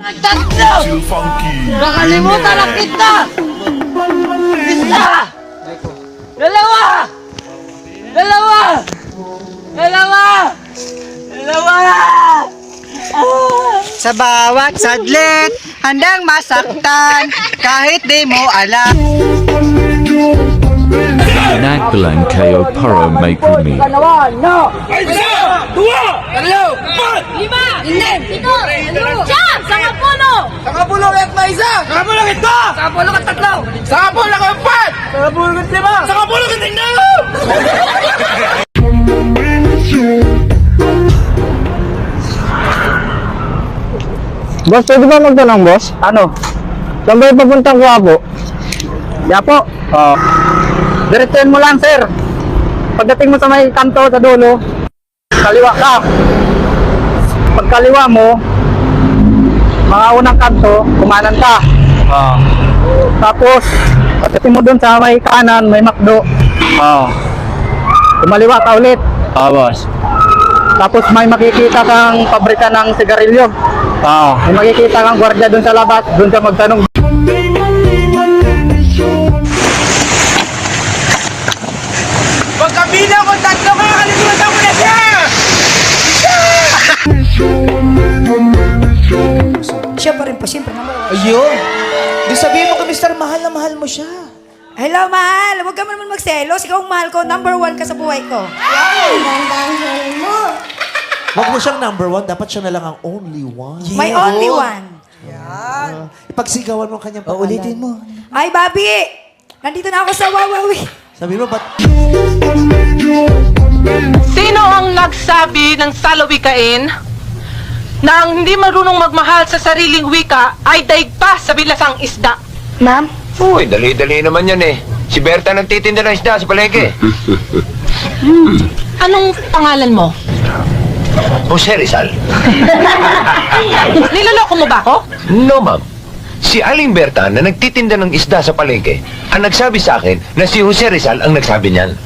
Tatlo! Nakalimutan na kita! Isa! Dalawa! Dalawa! Dalawa! Dalawa! Sa bawat sadlit, handang masaktan, kahit di mo alam. Nagbilang kayo para may kumi. Isa! Dua! Tatlo! Empat! Lima! Inem! Pito! Siyam! Sangapulo! Sangapulo at may isa! Sangapulo at ito! Sangapulo at tatlo! Sangapulo at empat! Sangapulo at lima! Sangapulo at tingnan! Boss, pwede ba magtanong, boss? Ano? Saan ba yung papuntang Quiapo? Quiapo? Oo. Diretsuhin mo lang, sir. Pagdating mo sa may kanto sa dulo, kaliwa ka. Pagkaliwa mo, mga unang kanto, kumanan ka. Oo. Tapos, pagdating mo dun sa may kanan, may McDo. Oo. Kumaliwa ka ulit. Oo, boss. Tapos may makikita kang pabrika ng sigarilyo. Oo. May makikita kang gwardiya dun sa labas, dun ka magtanong. Pagkabila ko tatlo ka! Kalimutan mo na siya! Siya pa rin po, siyempre naman. Ayun. Di sabihin mo kay Mr. Mahal na mahal mo siya. Hello, mahal. Huwag ka naman magselos. Ikaw ang mahal ko. Number 1 ka sa buhay ko. Huwag mo siyang number 1. Dapat siya na lang ang only one. My only one. Ipagsigawan mo ang kanyang pangalan. Ulitin mo. Ay, Bobby! Nandito na ako sa Wawawi. Sabi mo, ba't... Sino ang nagsabi ng salawikain na ang hindi marunong magmahal sa sariling wika ay daig pa sa bilasang isda? Ma'am? Uy, dali-dali naman yan eh. Si Berta nagtitinda ng isda sa palengke. Anong pangalan mo? Jose Rizal. Niloloko mo ba ako? No, ma'am. Si Aling Berta na nagtitinda ng isda sa palengke ang nagsabi sa akin na si Jose Rizal ang nagsabi niyan.